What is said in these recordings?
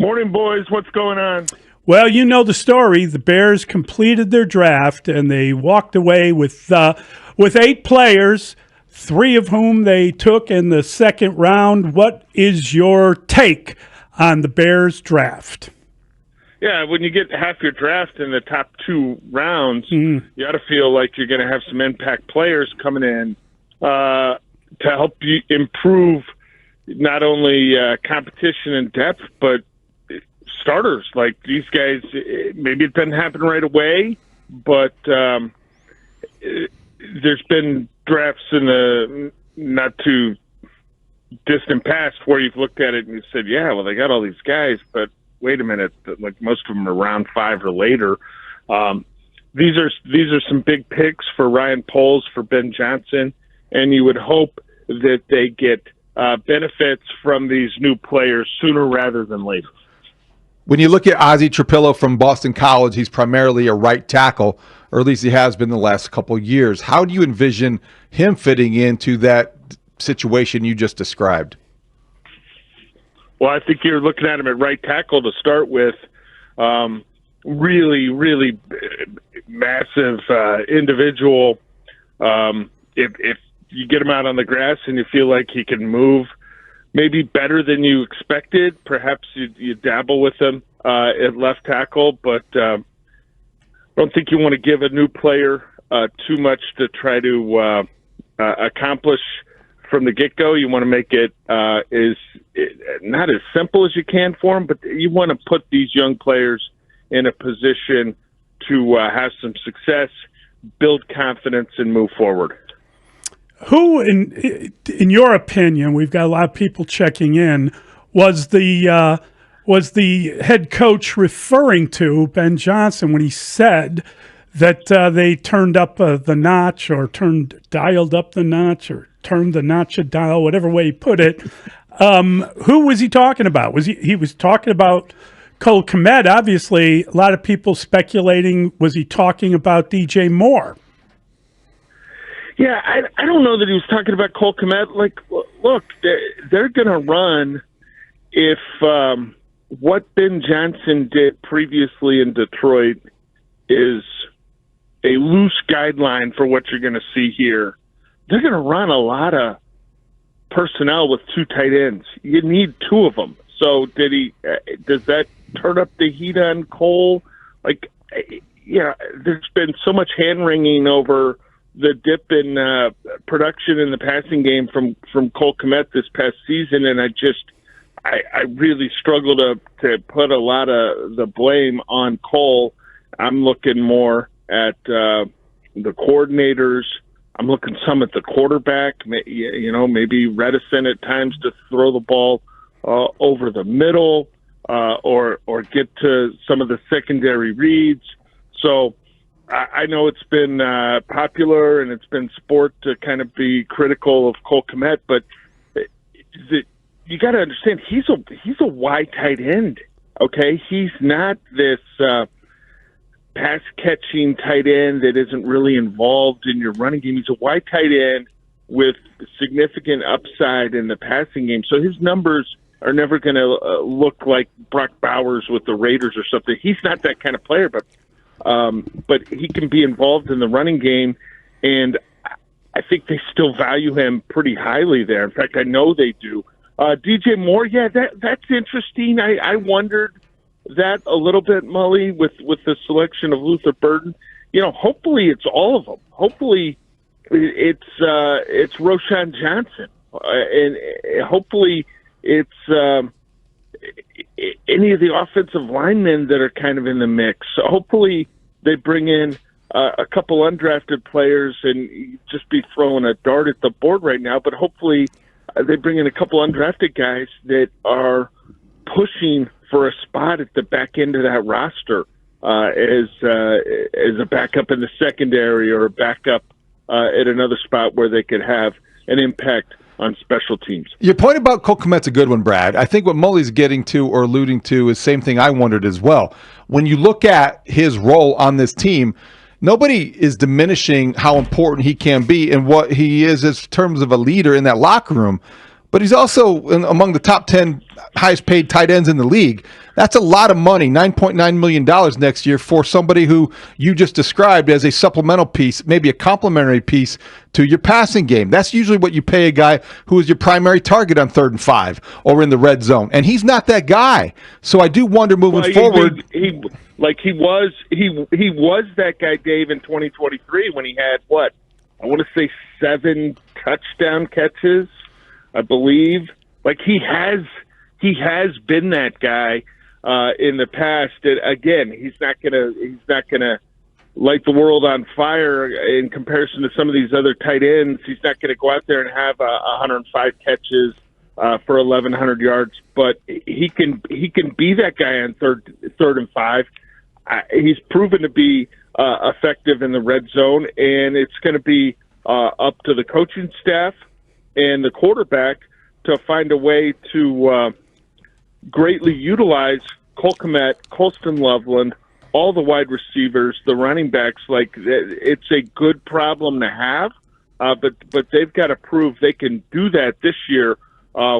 Morning, boys. What's going on? Well, you know the story. The Bears completed their draft, and they walked away with 8 players, 3 of whom they took in the second round. What is your take on the Bears draft? Yeah, when you get half your draft in the top 2 rounds, you got to feel like you're going to have some impact players coming in to help you improve not only competition and depth, but starters. Like these guys, maybe it doesn't happen right away, but there's been drafts in the not too distant past where you've looked at it and you said, yeah, well, they got all these guys, but wait a minute, like most of them are round 5 or later. These are some big picks for Ryan Poles, for Ben Johnson, and you would hope that they get benefits from these new players sooner rather than later. When you look at Ozzie Trapillo from Boston College, he's primarily a right tackle, or at least he has been the last couple of years. How do you envision him fitting into that situation you just described? Well, I think you're looking at him at right tackle to start with. Really, really massive individual. If you get him out on the grass and you feel like he can move maybe better than you expected, perhaps you dabble with him at left tackle, but I don't think you want to give a new player too much to try to accomplish from the get-go. You want to make it not as simple as you can for them, but you want to put these young players in a position to have some success, build confidence, and move forward. Who, in your opinion, we've got a lot of people checking in, was the head coach referring to Ben Johnson when he said that they turned up the notch, or dialed up the notch, or turned the notch a dial, whatever way he put it? Who was he talking about? He was talking about Cole Kmet? Obviously, a lot of people speculating, was he talking about DJ Moore? Yeah, I don't know that he was talking about Cole Kmet. Like, look, they're going to run if what Ben Johnson did previously in Detroit is a loose guideline for what you're going to see here. They're going to run a lot of personnel with 2 tight ends. You need 2 of them. So does that turn up the heat on Cole? Like, yeah, there's been so much hand-wringing over the dip in production in the passing game from Cole Kmet this past season, and I really struggle to put a lot of the blame on Cole. I'm looking more at the coordinators. I'm looking some at the quarterback, maybe reticent at times to throw the ball over the middle or get to some of the secondary reads. So I know it's been popular and it's been sport to kind of be critical of Cole Kmet, but you got to understand he's a wide tight end. Okay, he's not this pass catching tight end that isn't really involved in your running game. He's a wide tight end with significant upside in the passing game. So his numbers are never going to look like Brock Bowers with the Raiders or something. He's not that kind of player, but he can be involved in the running game, and I think they still value him pretty highly there. In fact, I know they do. DJ Moore, yeah, that's interesting. I wondered that a little bit, Mully, with the selection of Luther Burden. Hopefully it's all of them. Hopefully it's Roschon Johnson, and hopefully it's any of the offensive linemen that are kind of in the mix. So hopefully they bring in a couple undrafted players, and just be throwing a dart at the board right now, but hopefully they bring in a couple undrafted guys that are pushing for a spot at the back end of that roster as a backup in the secondary, or a backup at another spot where they could have an impact on special teams. Your point about Cole Kmet's a good one, Brad. I think what Mully's getting to or alluding to is the same thing I wondered as well. When you look at his role on this team, nobody is diminishing how important he can be and what he is in terms of a leader in that locker room. but he's also among the top 10 highest paid tight ends in the league. That's a lot of money, $9.9 million next year for somebody who you just described as a supplemental piece, maybe a complementary piece to your passing game. That's usually what you pay a guy who is your primary target on 3rd and 5 or in the red zone. And he's not that guy. So I do wonder moving forward. He was that guy, Dave, in 2023 when he had, what, I want to say 7 touchdown catches, I believe. Like he has been that guy in the past. And again, he's not gonna light the world on fire in comparison to some of these other tight ends. He's not gonna go out there and have 105 catches for 1,100 yards, but he can be that guy on third and 5. He's proven to be effective in the red zone, and it's going to be up to the coaching staff and the quarterback to find a way to greatly utilize Cole Kmet, Colston Loveland, all the wide receivers, the running backs. Like, it's a good problem to have, but they've got to prove they can do that this year,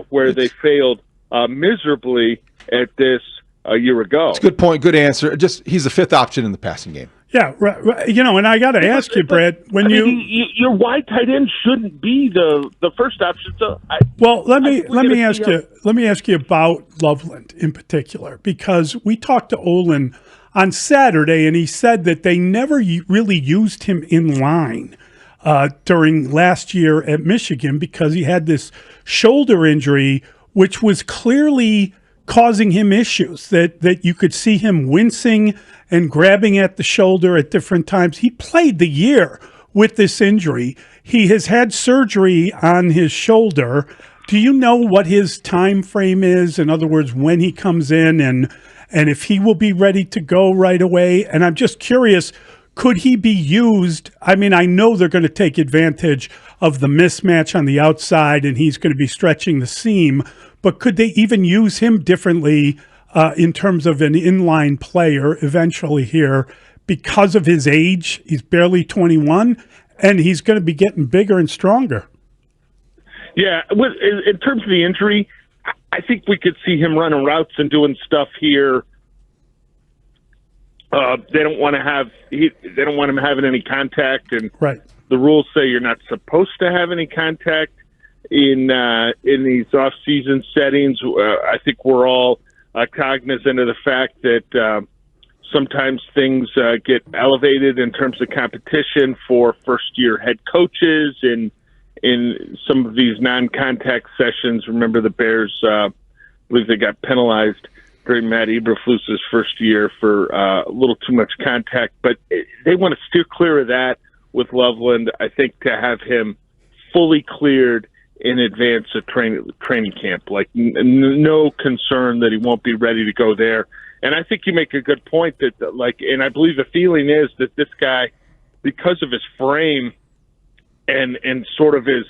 where they failed miserably at this a year ago. That's a good point, good answer. Just he's the 5th option in the passing game. Yeah, right. And I got to ask you, Brad, when your wide tight end shouldn't be the first option. So let me ask you about Loveland in particular, because we talked to Olin on Saturday, and he said that they never really used him in line during last year at Michigan because he had this shoulder injury, which was clearly causing him issues, that you could see him wincing and grabbing at the shoulder at different times. He played the year with this injury. He has had surgery on his shoulder. Do you know what his time frame is? In other words, when he comes in and if he will be ready to go right away? And I'm just curious, could he be used? I mean, I know they're going to take advantage of the mismatch on the outside and he's going to be stretching the seam, but could they even use him differently in terms of an inline player eventually here because of his age? He's barely 21, and he's going to be getting bigger and stronger. Yeah, in terms of the injury, I think we could see him running routes and doing stuff here. They don't want him having any contact, and right. The rules say you're not supposed to have any contact in these off-season settings. I think we're all cognizant of the fact that sometimes things get elevated in terms of competition for first-year head coaches in some of these non-contact sessions. Remember, the Bears, I believe they got penalized during Matt Eberflus's first year for a little too much contact, but they want to steer clear of that with Loveland. I think to have him fully cleared in advance of training camp, like no concern that he won't be ready to go there. And I think you make a good point that, and I believe the feeling is that this guy, because of his frame and sort of his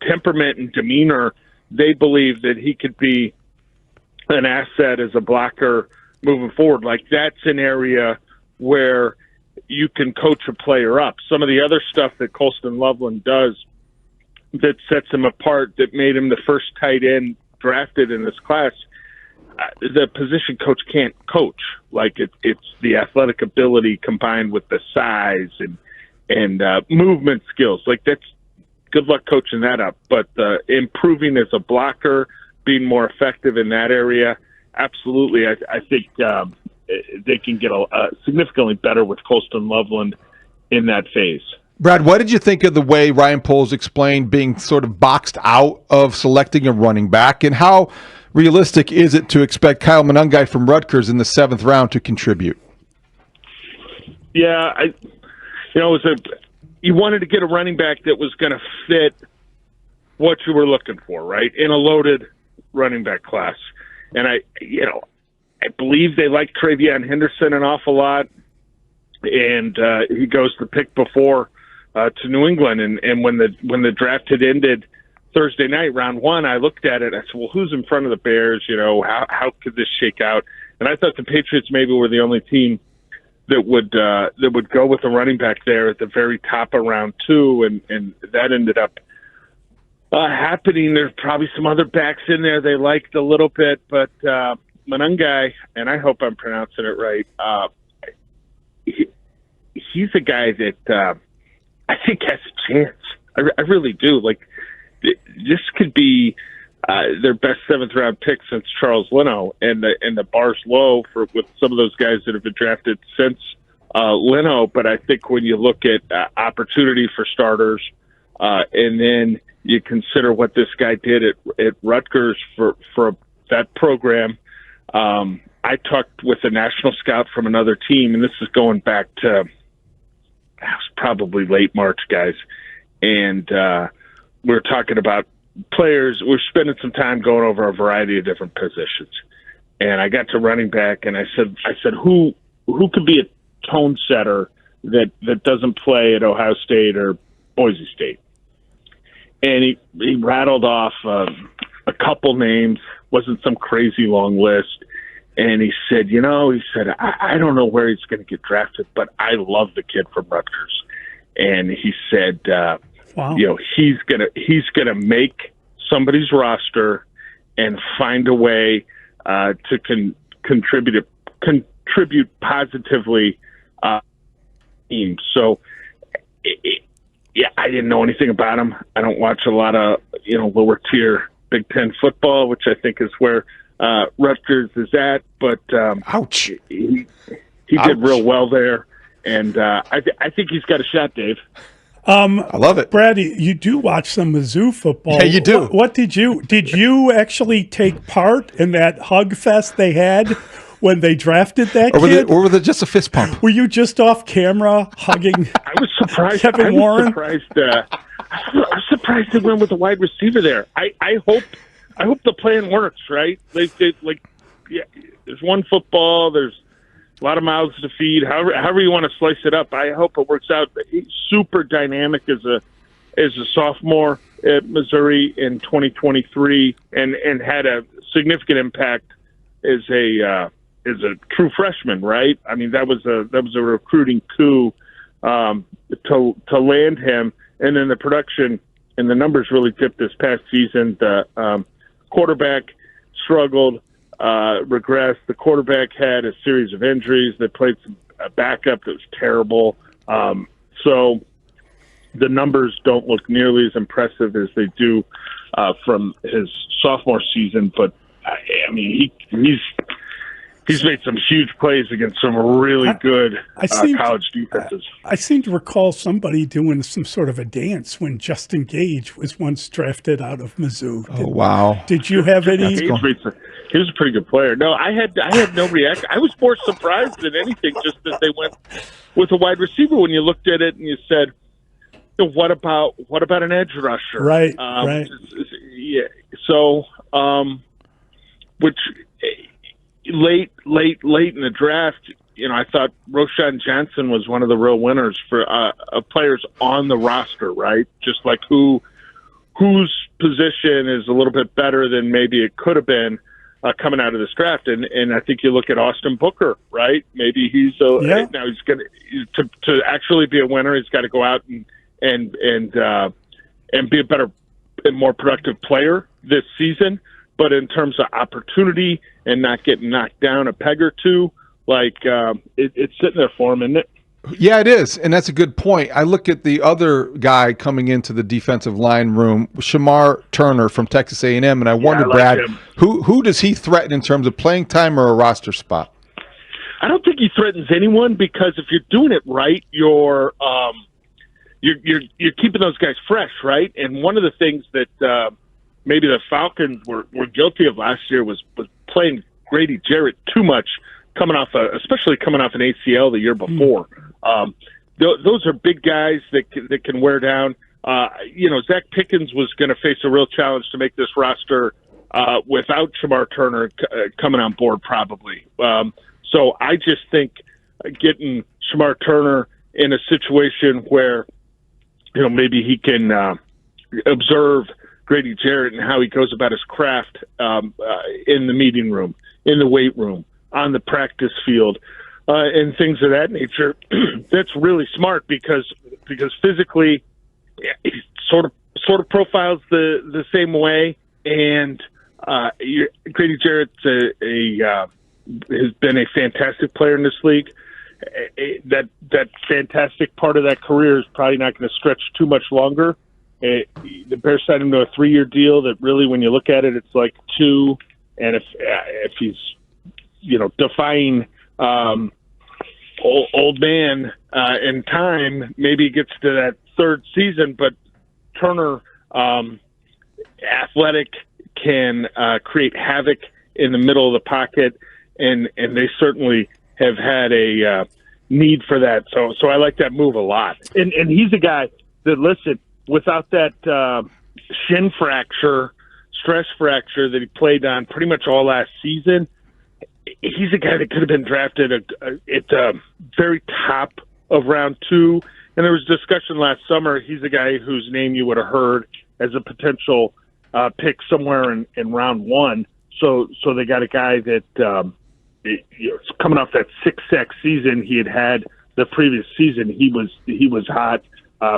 temperament and demeanor, they believe that he could be an asset as a blocker moving forward. Like, that's an area where you can coach a player up. Some of the other stuff that Colston Loveland does that sets him apart, that made him the first tight end drafted in this class, the position coach can't coach. Like, it's the athletic ability combined with the size and movement skills. Like, that's good luck coaching that up. But improving as a blocker, being more effective in that area, absolutely. I think they can get significantly better with Colston Loveland in that phase. Brad, what did you think of the way Ryan Poles explained being sort of boxed out of selecting a running back, and how realistic is it to expect Kyle Monangai from Rutgers in the 7th round to contribute? Yeah, you wanted to get a running back that was going to fit what you were looking for, right, in a loaded running back class. And I believe they like Travion Henderson an awful lot, and he goes the pick before to New England. And when the draft had ended Thursday night, round 1, I looked at it. I said, well, who's in front of the Bears? How could this shake out? And I thought the Patriots maybe were the only team that would go with a running back there at the very top of round 2, and that ended up happening. There's probably some other backs in there they liked a little bit, but Manungai, and I hope I'm pronouncing it right, he's a guy that I think has a chance. I really do. Like, this could be their best 7th-round pick since Charles Leno, and the bar's low with some of those guys that have been drafted since Leno. But I think when you look at opportunity for starters, and then you consider what this guy did at Rutgers for that program. I talked with a national scout from another team, and this is going back to it was probably late March, guys. And we're talking about players. We're spending some time going over a variety of different positions. And I got to running back, and I said, who could be a tone setter that doesn't play at Ohio State or Boise State? And he rattled off a couple names, wasn't some crazy long list. And he said, I don't know where he's going to get drafted, but I love the kid from Rutgers. And he said, wow. He's gonna make somebody's roster and find a way to contribute positively. Team. So, I didn't know anything about him. I don't watch a lot of lower tier Big Ten football, which I think is where Rutgers is at. But ouch, he did real well there, and I think he's got a shot, Dave. I love it. Brad, you do watch some Mizzou football. Yeah, you do. What did you actually take part in that hug fest they had when they drafted that kid? Or was it just a fist pump? Were you just off camera hugging I was surprised. Kevin Warren? I was surprised they went with a wide receiver there. I hope the plan works, right? There's one football, there's a lot of mouths to feed. However you want to slice it up, I hope it works out. He's super dynamic as a sophomore at Missouri in 2023, and had a significant impact as a true freshman. Right? I mean, that was a recruiting coup to land him, and then the production and the numbers really dipped this past season. The quarterback struggled. Regressed. The quarterback had a series of injuries. They played a backup that was terrible. So the numbers don't look nearly as impressive as they do from his sophomore season. But I mean, he's made some huge plays against some really good college defenses. I seem to recall somebody doing some sort of a dance when Justin Gage was once drafted out of Mizzou. Wow! Did you have any? He was a pretty good player. No, I had no reaction. I was more surprised than anything just that they went with a wide receiver when you looked at it and you said, what about an edge rusher? Right, right. Yeah. So, which late in the draft, I thought Roshan Johnson was one of the real winners for players on the roster, right? Just like whose position is a little bit better than maybe it could have been. Coming out of this draft, and I think you look at Austin Booker, right? Maybe he's now he's going to actually be a winner. He's got to go out and be a better and more productive player this season. But in terms of opportunity and not getting knocked down a peg or two, it's sitting there for him, isn't it? Yeah, it is, and that's a good point. I look at the other guy coming into the defensive line room, Shamar Turner from Texas A&M, and I wonder, Brad, who does he threaten in terms of playing time or a roster spot? I don't think he threatens anyone, because if you're doing it right, you're keeping those guys fresh, right? And one of the things that maybe the Falcons were guilty of last year was playing Grady Jarrett too much, especially coming off an ACL the year before. Those are big guys that can wear down. Zach Pickens was going to face a real challenge to make this roster without Shamar Turner coming on board, probably. So I just think getting Shamar Turner in a situation where maybe he can observe Grady Jarrett and how he goes about his craft in the meeting room, in the weight room, on the practice field, and things of that nature. That's really smart because physically he's sort of sort of profiles the same way, and Grady Jarrett's has been a fantastic player in this league. That fantastic part of that career is probably not going to stretch too much longer. The Bears signed him to a 3-year deal that really, when you look at it, it's like 2. And if he's, defying old man in time, maybe he gets to that 3rd season. But Turner, athletic, can create havoc in the middle of the pocket, and they certainly have had a need for that. So I like that move a lot. And he's a guy that, listen, without that shin fracture, stress fracture that he played on pretty much all last season, he's a guy that could have been drafted at the very top of round 2. And there was discussion last summer. He's a guy whose name you would have heard as a potential pick somewhere in round 1. So they got a guy that coming off that 6-sack season he had the previous season. He was hot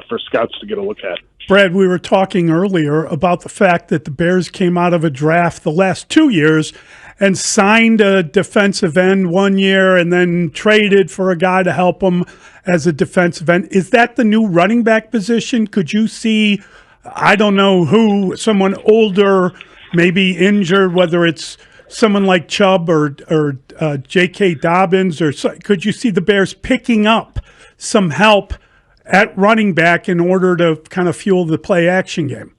for scouts to get a look at. Brad, we were talking earlier about the fact that the Bears came out of a draft the last 2 years and signed a defensive end 1 year and then traded for a guy to help them as a defensive end. Is that the new running back position? Could you see, I don't know who, someone older, maybe injured, whether it's someone like Chubb or J.K. Dobbins, or could you see the Bears picking up some help at running back in order to kind of fuel the play-action game?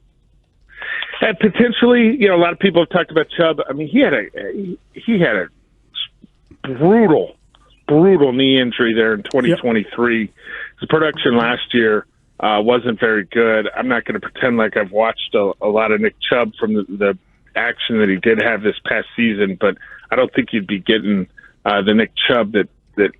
Potentially, a lot of people have talked about Chubb. I mean, he had a brutal knee injury there in 2023. Yep. His production last year wasn't very good. I'm not going to pretend like I've watched a lot of Nick Chubb from the action that he did have this past season, but I don't think you'd be getting the Nick Chubb that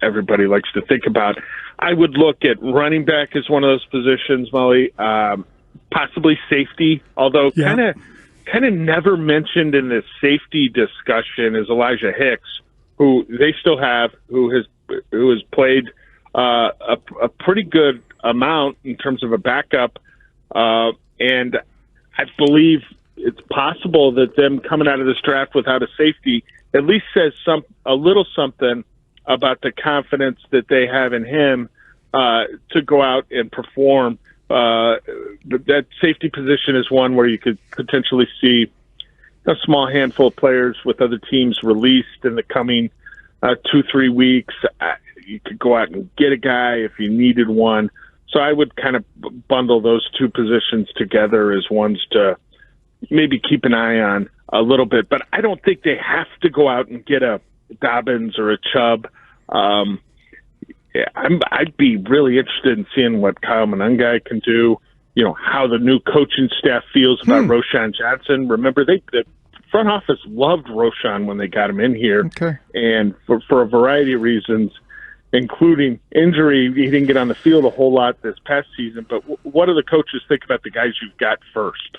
everybody likes to think about. I would look at running back as one of those positions, Mully. Possibly safety, although kind of never mentioned in this safety discussion is Elijah Hicks, who they still have, who has played a pretty good amount in terms of a backup, and I believe it's possible that them coming out of this draft without a safety at least says a little something about the confidence that they have in him to go out and perform. That safety position is one where you could potentially see a small handful of players with other teams released in the coming 2-3 weeks. You could go out and get a guy if you needed one. So I would kind of bundle those two positions together as ones to maybe keep an eye on a little bit. But I don't think they have to go out and get a Dobbins or a Chubb. I'd be really interested in seeing what Kyle Monangai can do, how the new coaching staff feels about Roschon Johnson. Remember, the front office loved Roschon when they got him in here. Okay. And for a variety of reasons, including injury, he didn't get on the field a whole lot this past season. But what do the coaches think about the guys you've got first?